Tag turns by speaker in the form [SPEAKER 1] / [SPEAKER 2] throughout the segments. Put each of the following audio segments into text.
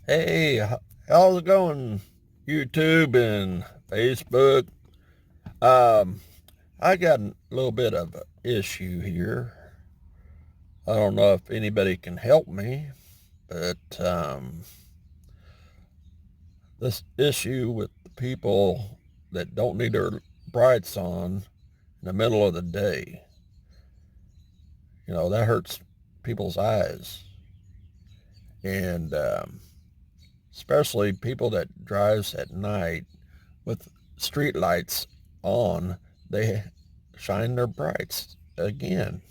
[SPEAKER 1] Hey, how's it going, YouTube and Facebook? Um, I got a little bit of an issue here. I don't know if anybody can help me, but this issue with the people that don't need their brights on in the middle of the day, that hurts people's eyes. And especially people that drives at night with street lights on, they shine their brights again.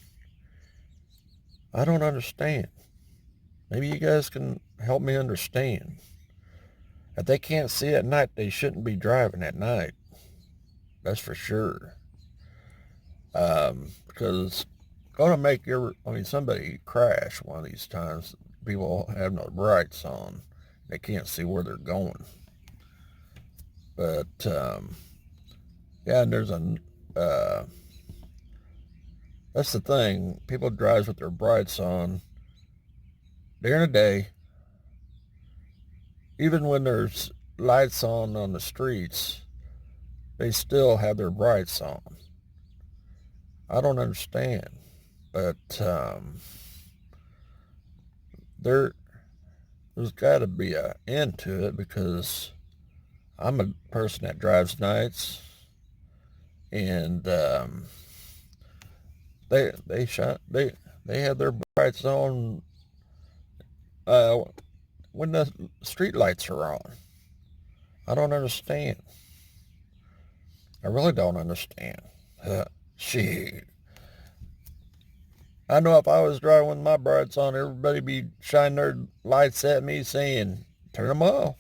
[SPEAKER 1] I don't understand. Maybe you guys can help me understand. If they can't see at night, they shouldn't be driving at night. That's for sure. Because it's going to make somebody crash one of these times. People have no brights on. They can't see where they're going. But, yeah, and that's the thing. People drive with their brights on during the day. Even when there's lights on the streets, they still have their brights on. I don't understand. But there's got to be an end to it, because I'm a person that drives nights, and they have their brights on when the street lights are on. I don't understand. I really don't understand. Shit. I know if I was driving with my brights on, everybody be shining their lights at me saying, turn them off,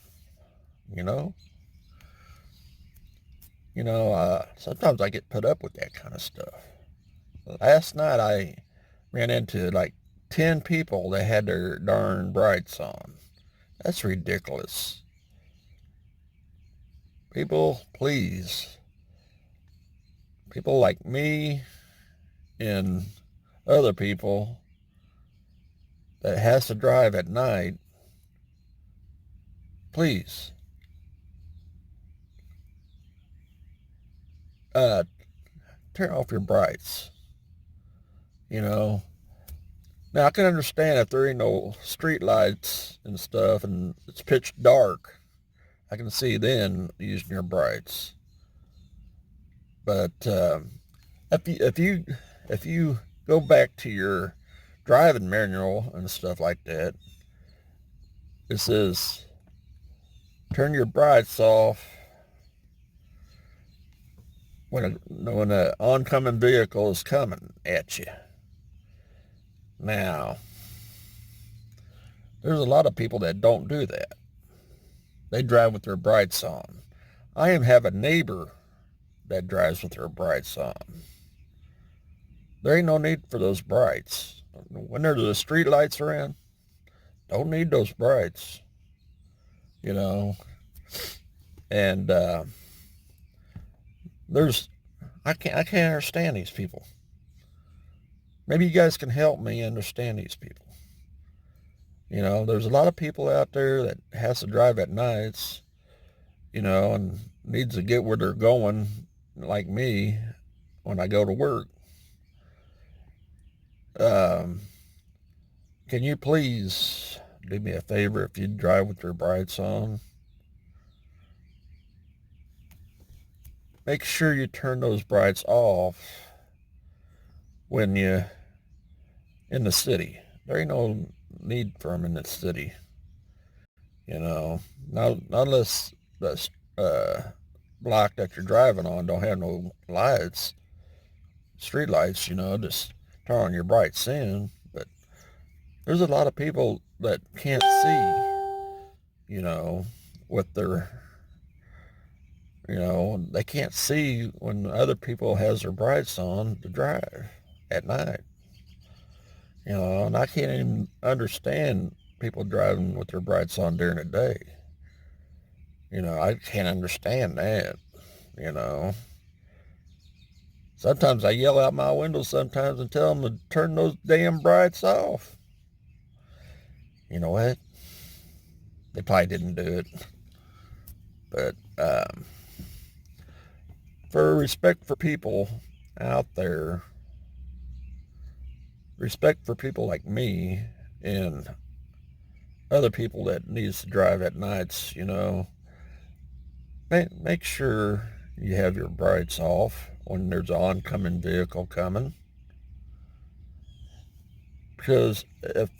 [SPEAKER 1] you know? Sometimes I get put up with that kind of stuff. Last night I ran into like 10 people that had their darn brights on. That's ridiculous. People, please. People like me and other people that has to drive at night, please, turn off your brights. Now I can understand if there ain't no street lights and stuff and it's pitch dark. I can see then using your brights. But if you go back to your driving manual and stuff like that, it says turn your brights off when an oncoming vehicle is coming at you. Now, there's a lot of people that don't do that. They drive with their brights on. I even have a neighbor that drives with their brights on. There ain't no need for those brights. When there's the street lights around, don't need those brights, And I can't understand these people. Maybe you guys can help me understand these people. There's a lot of people out there that has to drive at nights, and needs to get where they're going, like me, when I go to work. Can you please do me a favor if you drive with your brights on? Make sure you turn those brights off when you're in the city. There ain't no need for them in the city. Not unless the block that you're driving on don't have no lights, street lights, just turn on your brights in. But there's a lot of people that can't see, with their, they can't see when other people has their brights on to drive at night. And I can't even understand people driving with their brights on during the day. I can't understand that, you know. Sometimes I yell out my window sometimes and tell them to turn those damn brights off. You know what? They probably didn't do it. But for respect for people out there, respect for people like me and other people that needs to drive at nights, make sure you have your brights off when there's an oncoming vehicle coming. Because if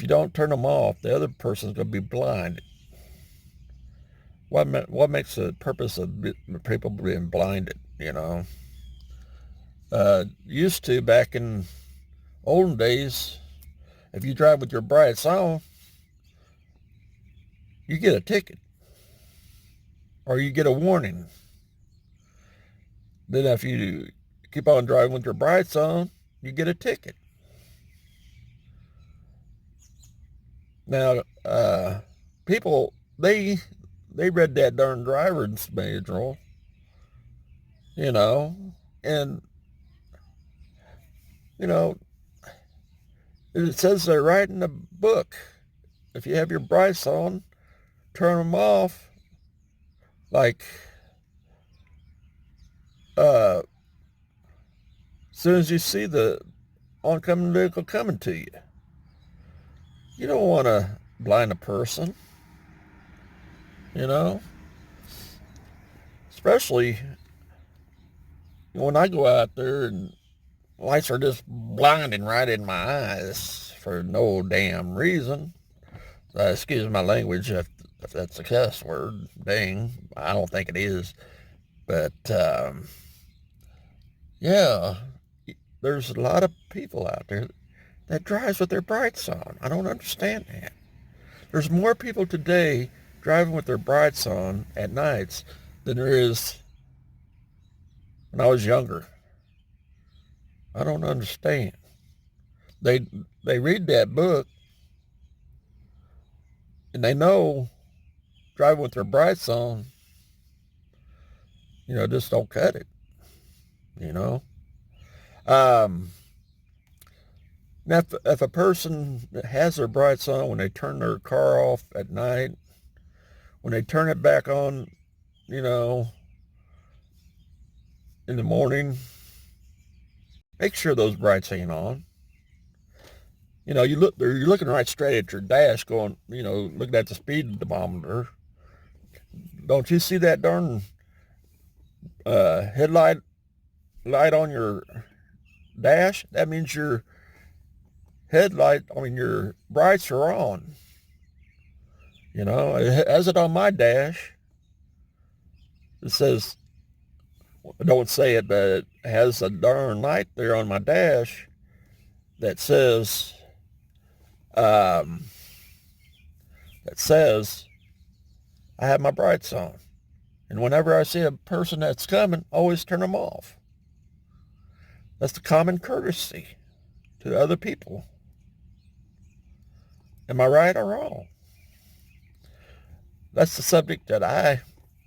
[SPEAKER 1] you don't turn them off, the other person's going to be blind. What makes the purpose of people being blinded, Used to, back in olden days, if you drive with your brights on, you get a ticket or you get a warning. Then if you keep on driving with your brights on, you get a ticket. Now, people, they read that darn driver's manual, and, it says there right in the book, if you have your brights on, turn them off, like, as soon as you see the oncoming vehicle coming to you. You don't want to blind a person, especially when I go out there and lights are just blinding right in my eyes for no damn reason. Excuse my language if that's a cuss word. Dang, I don't think it is. But, yeah, there's a lot of people out there that drives with their brights on. I don't understand that. There's more people today driving with their brights on at nights than there is when I was younger. I don't understand. They read that book and they know driving with their brights on, just don't cut it, Now, if a person has their brights on when they turn their car off at night, when they turn it back on, in the morning, make sure those brights ain't on. You're looking right straight at your dash going, looking at the speedometer. Don't you see that darn headlight light on your dash? That means your your brights are on. It has it on my dash. It says, I don't say it, but it has a darn light there on my dash that says, I have my brights on. And whenever I see a person that's coming, I always turn them off. That's the common courtesy to other people. Am I right or wrong? That's the subject that I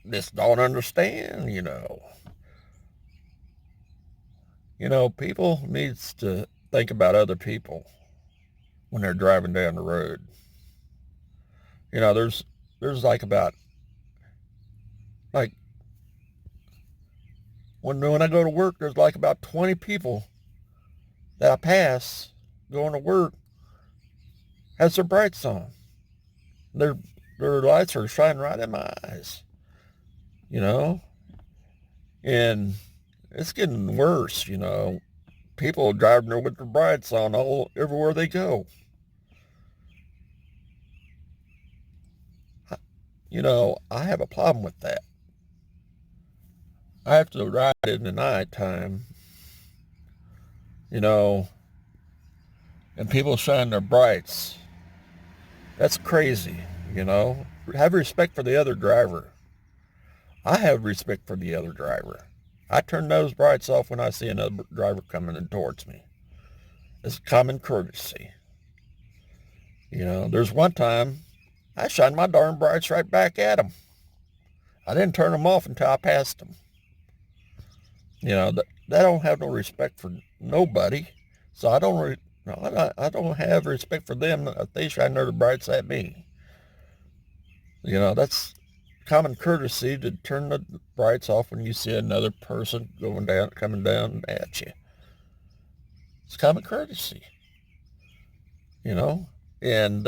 [SPEAKER 1] just don't understand, People needs to think about other people when they're driving down the road. There's like when I go to work, there's like about 20 people that I pass going to work has their brights on. Their lights are shining right in my eyes, and it's getting worse, People driving there with their brights on everywhere they go. I have a problem with that. I have to ride in the nighttime, and people shine their brights. That's crazy, Have respect for the other driver. I have respect for the other driver. I turn those brights off when I see another driver coming in towards me. It's common courtesy. There's one time I shined my darn brights right back at him. I didn't turn them off until I passed him. They don't have no respect for nobody. So I don't No, I don't have respect for them if they shine their brights at me. That's common courtesy to turn the brights off when you see another person coming down at you. It's common courtesy, you know. And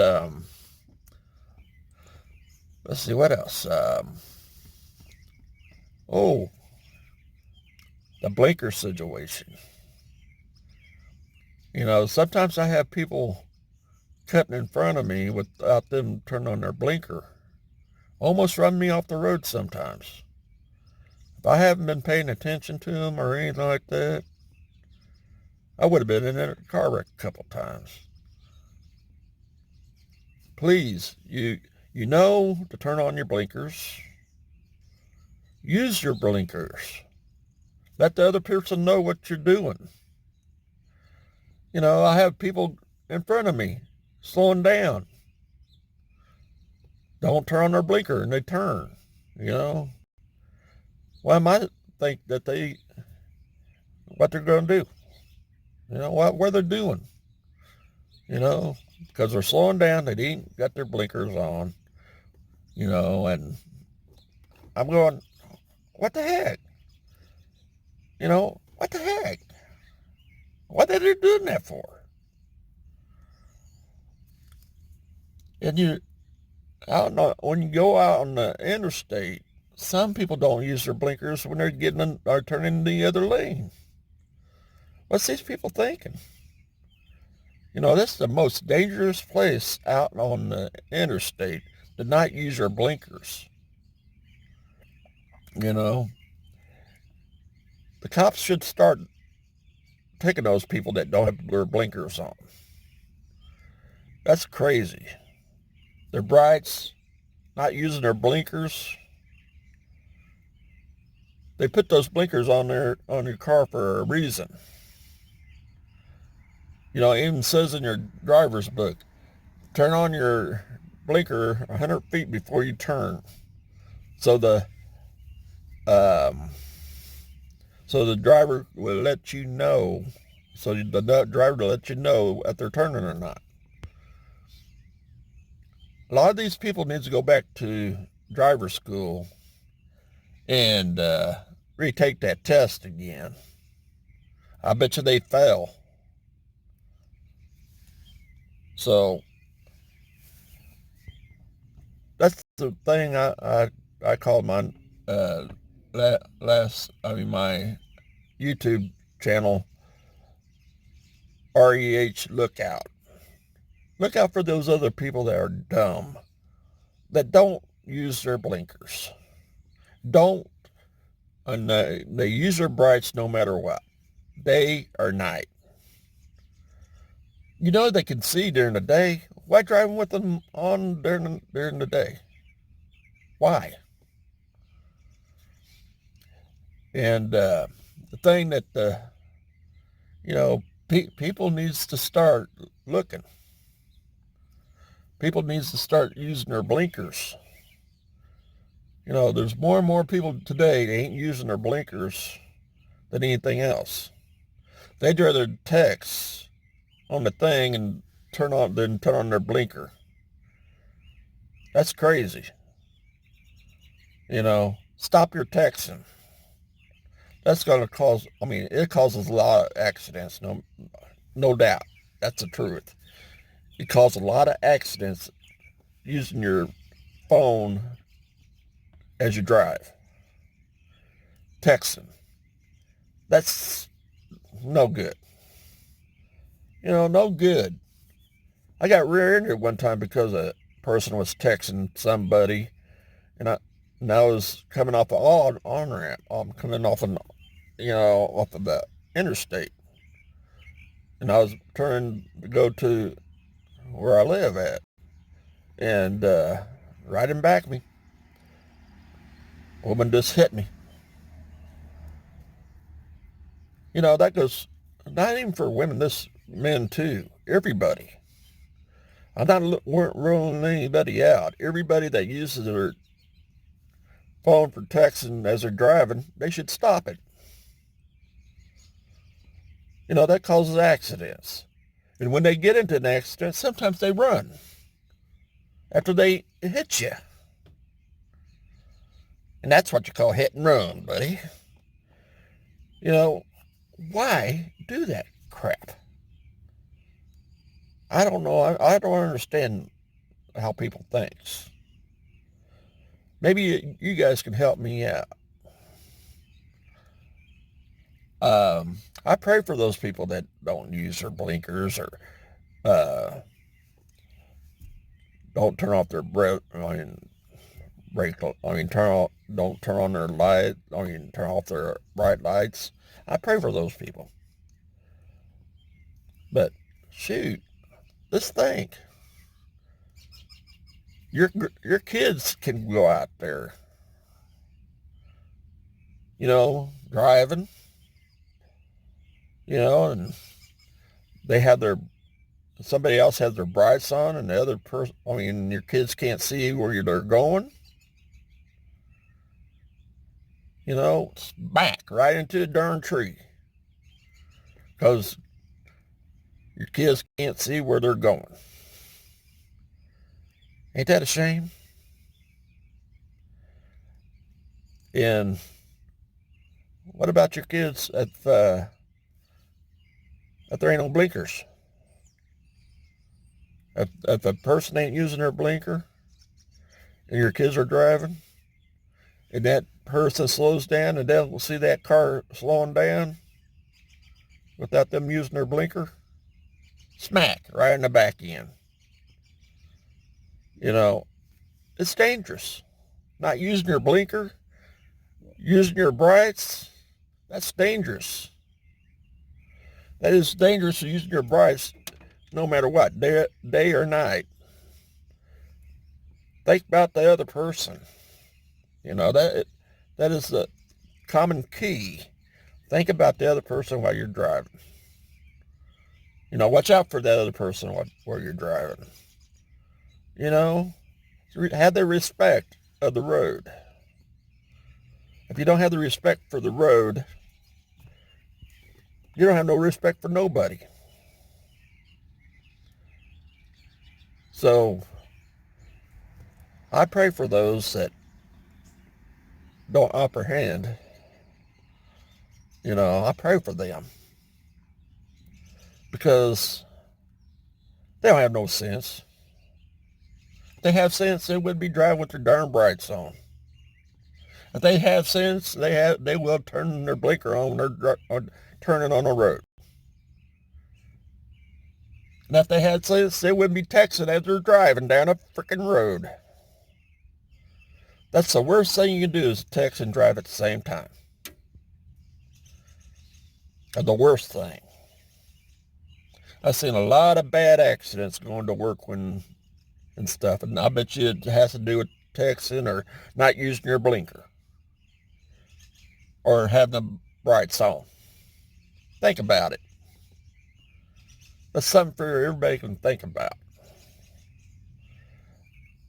[SPEAKER 1] let's see what else. Oh, the blinker situation. Sometimes I have people cutting in front of me without them turning on their blinker. Almost run me off the road sometimes. If I haven't been paying attention to them or anything like that, I would have been in a car wreck a couple times. Please, you know to turn on your blinkers. Use your blinkers. Let the other person know what you're doing. I have people in front of me slowing down. Don't turn on their blinker and they turn, Why might think that what they're going to do, what they're doing, because they're slowing down. They ain't got their blinkers on, and I'm going, what the heck? What the heck? What are they doing that for? And I don't know, when you go out on the interstate, some people don't use their blinkers when they're turning in the other lane. What's these people thinking? This is the most dangerous place out on the interstate to not use your blinkers. The cops should start taking those people that don't have their blinkers on. That's crazy. Their brights, not using their blinkers. They put those blinkers on your car for a reason. It even says in your driver's book, turn on your blinker 100 feet before you turn. So the driver will let you know, so the driver will let you know if they're turning or not. A lot of these people need to go back to driver school and retake that test again. I bet you they fail. So that's the thing I called my my YouTube channel rehlookout. Look out for those other people that are dumb, that don't use their blinkers. And they use their brights no matter what, day or night. They can see during the day. Why driving with them on during the day? Why? And the thing that people needs to start looking. People needs to start using their blinkers. There's more and more people today that ain't using their blinkers than anything else. They'd rather text on the thing and turn on their blinker. That's crazy. Stop your texting. That's going to cause, it causes a lot of accidents, no doubt. That's the truth. It causes a lot of accidents using your phone as you drive. Texting. That's no good. No good. I got rear-ended one time because a person was texting somebody, and I was coming off an on-ramp. I'm coming off off of the interstate. And I was turning to go to where I live at. And right in back of me, a woman just hit me. That goes not even for women, men too. Everybody. I'm not ruling anybody out. Everybody that uses their phone for texting as they're driving, they should stop it. That causes accidents. And when they get into an accident, sometimes they run after they hit you. And that's what you call hit and run, buddy. You know, why do that crap? I don't know. I don't understand how people think. Maybe you guys can help me out. I pray for those people that don't use their blinkers or don't turn off their brake. Don't turn on their light. Turn off their bright lights. I pray for those people. But shoot, let's think. Your kids can go out there, driving, and they have somebody else has their brights on, and the other person, your kids can't see where they're going. Smack right into a darn tree because your kids can't see where they're going. Ain't that a shame? And what about your kids if there ain't no blinkers? If a person ain't using their blinker and your kids are driving and that person slows down and they'll see that car slowing down without them using their blinker, smack right in the back end. It's dangerous. Not using your blinker, using your brights, that's dangerous. That is dangerous using your brights no matter what, day or night. Think about the other person. That is the common key. Think about the other person while you're driving. Watch out for that other person while you're driving. Have the respect of the road. If you don't have the respect for the road, you don't have no respect for nobody. So, I pray for those that don't apprehend. I pray for them. Because they don't have no sense. If they have sense, they wouldn't be driving with their darn brights on. If they have sense, they will turn their blinker on when they're turning on the road. And if they had sense, they wouldn't be texting as they're driving down a freaking road. That's the worst thing you can do is text and drive at the same time. The worst thing. I've seen a lot of bad accidents going to work and stuff, and I bet you it has to do with texting or not using your blinker or having the brights on. Think about it. That's something for everybody can think about.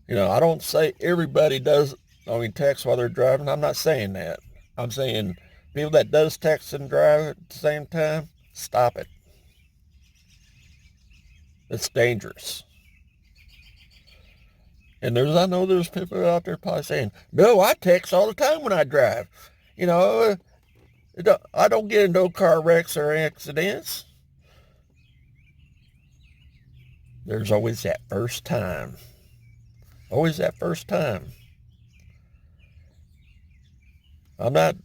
[SPEAKER 1] I don't say everybody does text while they're driving. I'm not saying that. I'm saying people that does text and drive at the same time, stop it. It's dangerous. And I know there's people out there probably saying, no, I text all the time when I drive. I don't get in no car wrecks or accidents. There's always that first time. Always that first time. I'm not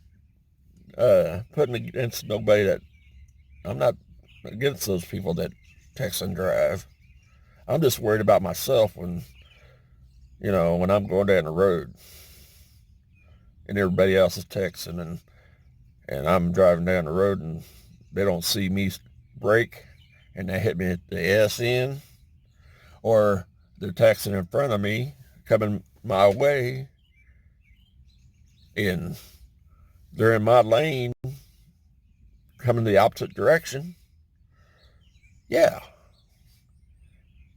[SPEAKER 1] putting against nobody I'm not against those people that text and drive. I'm just worried about myself when I'm going down the road and everybody else is texting and I'm driving down the road and they don't see me brake and they hit me at the S end, or they're texting in front of me coming my way and they're in my lane coming the opposite direction. Yeah.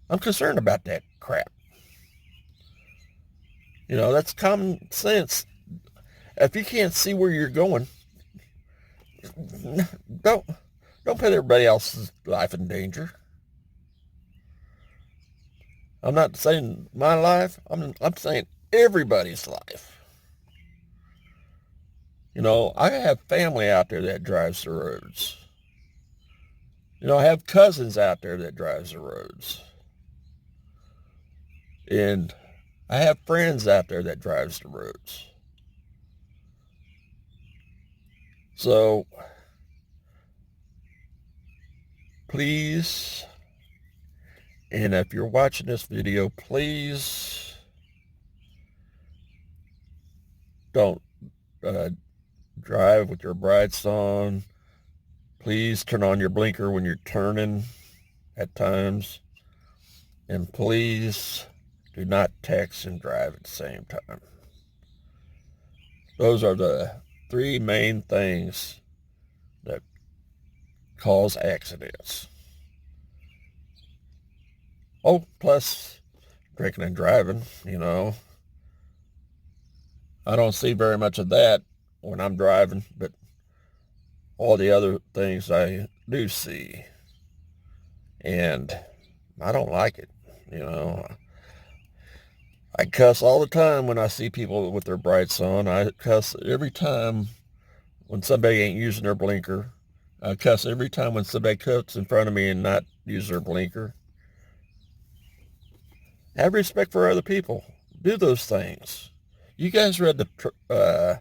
[SPEAKER 1] I'm concerned about that crap. That's common sense. If you can't see where you're going, don't put everybody else's life in danger. I'm not saying my life. I'm saying everybody's life. You know, I have family out there that drives the roads. You know, I have cousins out there that drives the roads. And I have friends out there that drives the roads. So please, and if you're watching this video, please don't drive with your brights on. Please turn on your blinker when you're turning at times. And please do not text and drive at the same time. Those are the three main things that cause accidents. Oh, plus drinking and driving, you know. I don't see very much of that when I'm driving, but all the other things I do see. And I don't like it, you know. I cuss all the time when I see people with their brights on. I cuss every time when somebody ain't using their blinker. I cuss every time when somebody cuts in front of me and not use their blinker. Have respect for other people. Do those things. You guys read the, the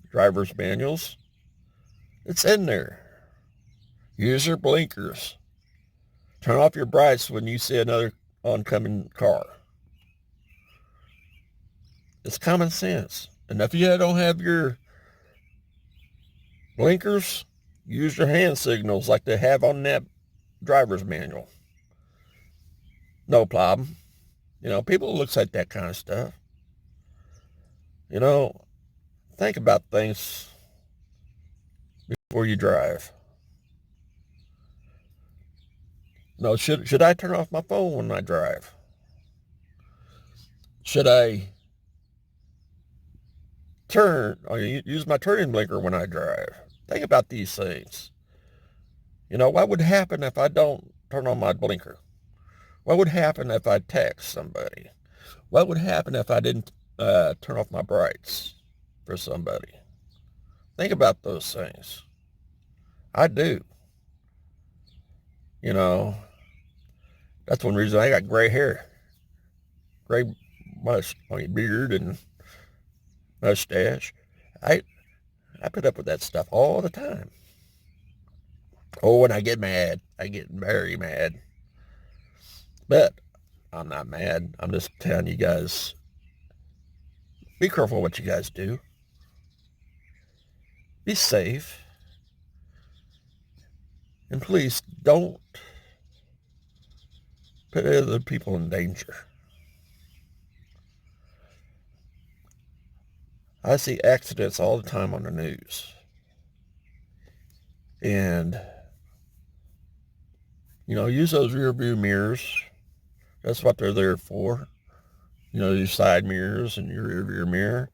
[SPEAKER 1] driver's manuals. It's in there. Use your blinkers. Turn off your brights when you see another oncoming car. It's common sense. And if you don't have your blinkers, use your hand signals like they have on that driver's manual. No problem. You know, people looks at that kind of stuff. You know, think about things before you drive. No, should I turn off my phone when I drive? Should I turn or use my turning blinker when I drive? Think about these things. You know, what would happen if I don't turn on my blinker? What would happen if I text somebody? What would happen if I didn't turn off my brights for somebody? Think about those things. I do. You know, that's one reason I got gray hair, gray beard and mustache. I I put up with that stuff all the time. Oh, when I get mad, I get very mad. But I'm not mad. I'm just telling you guys, be careful what you guys do. Be safe. And please don't put other people in danger. I see accidents all the time on the news. And, you know, use those rear view mirrors. That's what they're there for. You know, your side mirrors and your rear view mirror.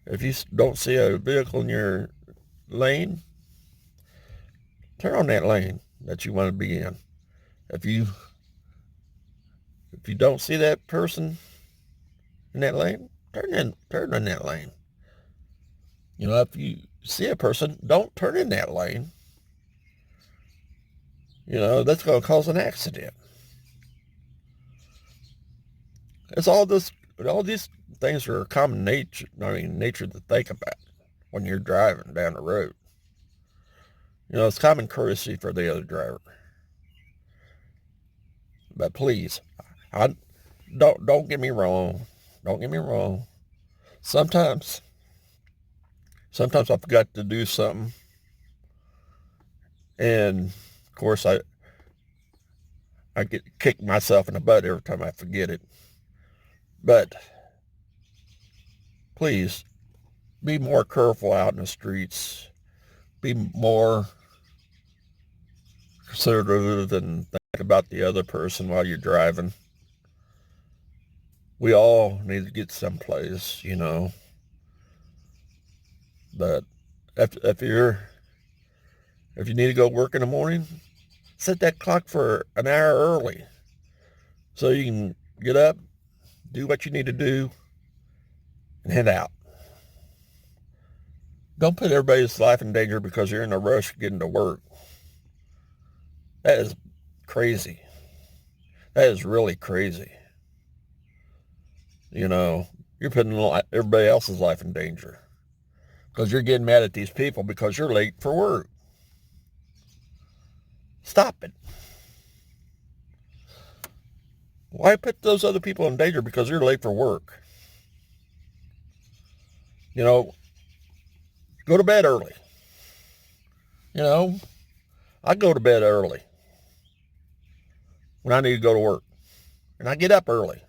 [SPEAKER 1] If you don't see a vehicle in your lane, turn on that lane that you want to be in. If you don't see that person in that lane, turn in that lane. You know, if you see a person, don't turn in that lane. You know, that's going to cause an accident. It's all these things are common nature to think about when you're driving down the road. You know, it's common courtesy for the other driver. But please, don't get me wrong. Don't get me wrong. Sometimes I forgot to do something. And of course I get kicked myself in the butt every time I forget it. But please be more careful out in the streets. Be more considerate and think about the other person while you're driving. We all need to get someplace, you know. But if you need to go work in the morning, Set that clock for an hour early so you can get up, do what you need to do, and head out. Don't put everybody's life in danger because you're in a rush getting to work. That is crazy. That is really crazy. You know, you're putting everybody else's life in danger because you're getting mad at these people because you're late for work. Stop it. Why put those other people in danger because you're late for work? You know, go to bed early. You know, I go to bed early when I need to go to work. And I get up early.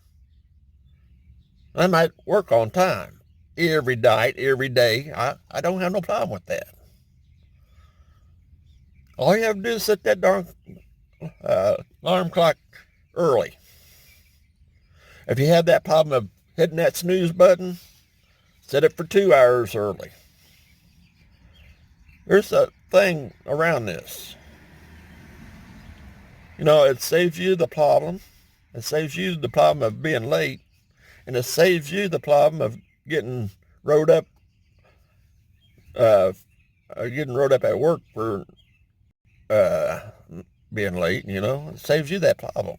[SPEAKER 1] I might work on time every night, every day. I don't have no problem with that. All you have to do is set that darn alarm clock early. If you have that problem of hitting that snooze button, set it for 2 hours early. There's a thing around this. You know, it saves you the problem. It saves you the problem of being late. And it saves you the problem of getting rode up at work for being late, you know. It saves you that problem.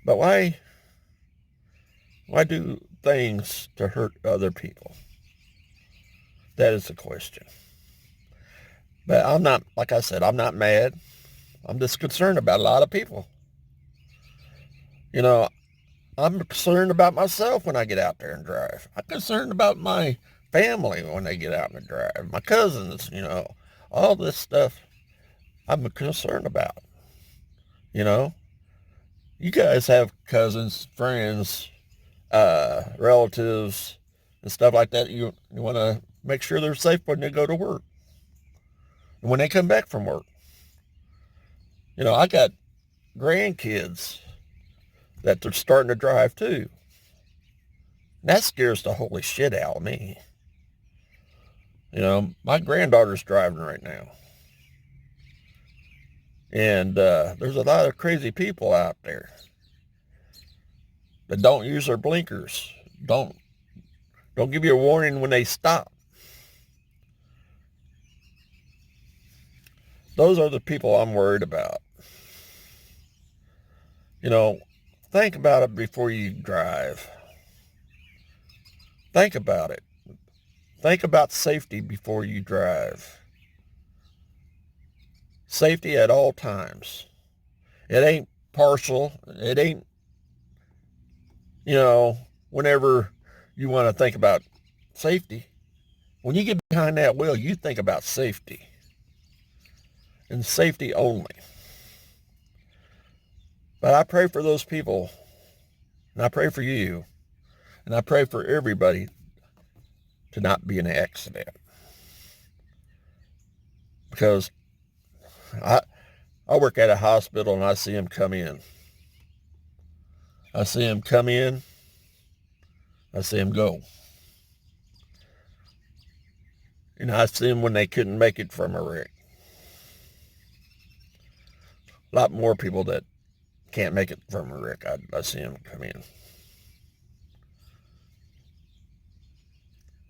[SPEAKER 1] But why do things to hurt other people? That is the question. But I'm not, like I said, I'm not mad. I'm just concerned about a lot of people. You know, I'm concerned about myself when I get out there and drive. I'm concerned about my family when they get out and drive. My cousins, you know, all this stuff I'm concerned about. You know, you guys have cousins, friends, relatives, and stuff like that. You want to make sure they're safe when they go to work and when they come back from work. You know, I got grandkids that they're starting to drive too. That scares the holy shit out of me. You know, my granddaughter's driving right now. And there's a lot of crazy people out there that don't use their blinkers. Don't give you a warning when they stop. Those are the people I'm worried about. You know, think about it before you drive. Think about it. Think about safety before you drive. Safety at all times. It ain't partial. It ain't, you know, whenever you want to think about safety. When you get behind that wheel, you think about safety. And safety only. But I pray for those people. And I pray for you. And I pray for everybody to not be in an accident. Because I work at a hospital and I see them come in. I see them come in. I see them go. And I see them when they couldn't make it from a wreck. A lot more people that can't make it from a wreck. I see them come in.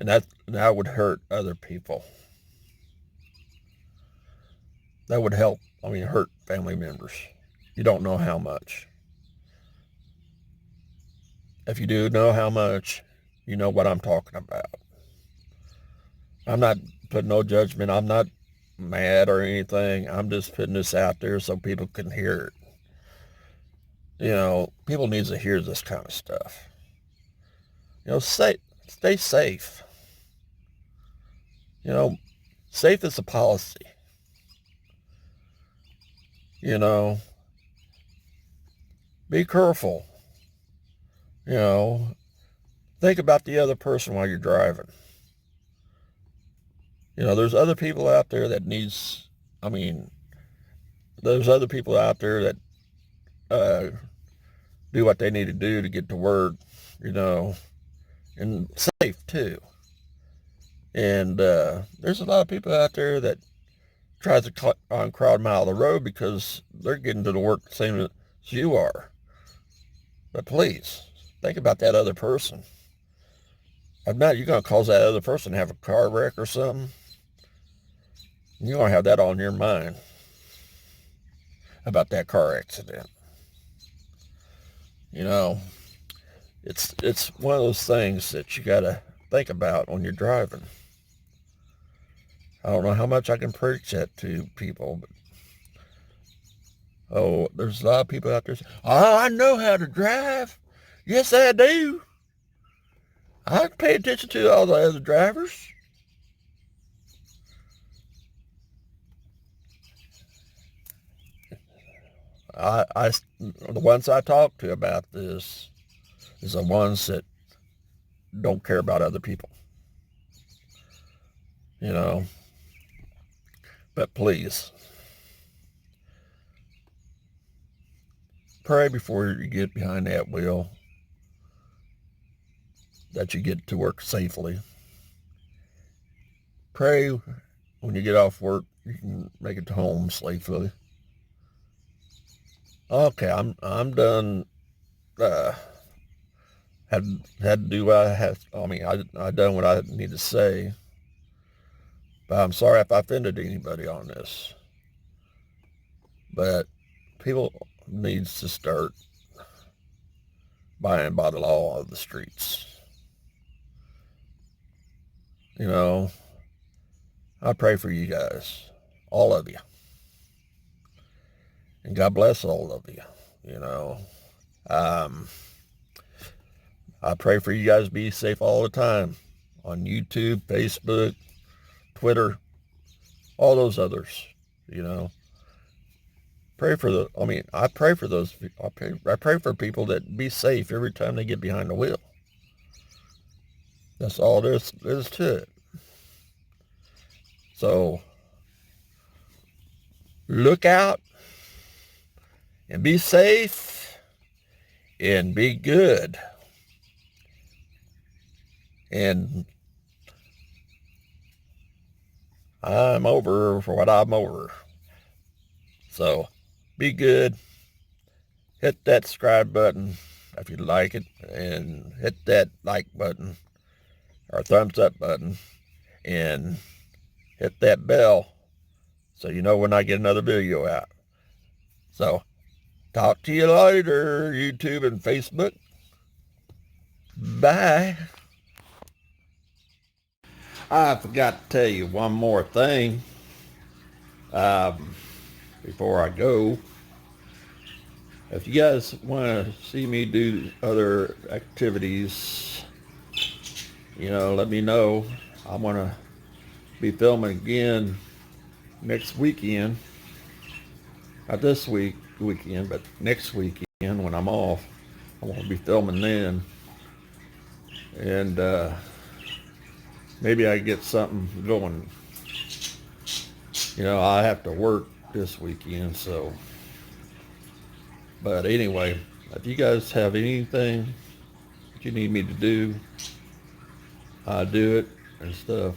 [SPEAKER 1] And that would hurt other people. That would hurt family members. You don't know how much. If you do know how much, you know what I'm talking about. I'm not putting no judgment. I'm not mad or anything. I'm just putting this out there so people can hear it. You know, people need to hear this kind of stuff. You know, stay safe. You know, safe is a policy. You know, be careful. You know, think about the other person while you're driving. You know, there's other people out there that there's other people out there that do what they need to do to get to work, you know, and safe too. And there's a lot of people out there that tries to crowd them out of the road because they're getting to the work the same as you are. But please, think about that other person. If not, you're going to cause that other person to have a car wreck or something. You're going to have that on your mind about that car accident. You know, it's one of those things that you got to think about when you're driving. I don't know how much I can preach that to people, but there's a lot of people out there saying, "Oh, I know how to drive." Yes, I do. I pay attention to all the other drivers. The ones I talk to about this is the ones that don't care about other people. You know, but please, pray before you get behind that wheel that you get to work safely. Pray when you get off work, you can make it to home safely. Okay, I'm done. Had to do what I have. I mean, I done what I need to say. But I'm sorry if I offended anybody on this. But people needs to start buying by the law of the streets. You know, I pray for you guys, all of you. And God bless all of you, you know. I pray for you guys to be safe all the time on YouTube, Facebook, Twitter, all those others, you know. I pray for those. I pray for people that be safe every time they get behind the wheel. That's all there is to it. So look out and be safe and be good. And I'm over for what I'm over. So be good. Hit that subscribe button if you like it, and hit that like button or thumbs up button, and hit that bell so you know when I get another video out. So talk to you later, YouTube and Facebook. Bye. I forgot to tell you one more thing before I go. If you guys want to see me do other activities, you know, let me know. I want to be filming again next weekend. Not this weekend, but next weekend when I'm off. I want to be filming then. And maybe I get something going. You know, I have to work this weekend, so. But anyway, if you guys have anything that you need me to do, I do it and stuff.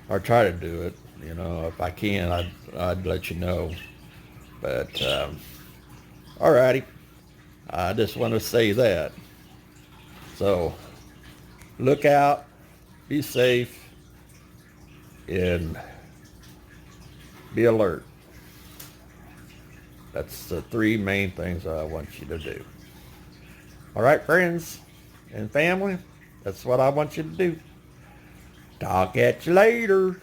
[SPEAKER 1] Or try to do it. You know, if I can, I'd let you know. But alrighty, I just want to say that. So look out, be safe, and be alert. That's the three main things I want you to do. All right, friends and family, that's what I want you to do. Talk at you later.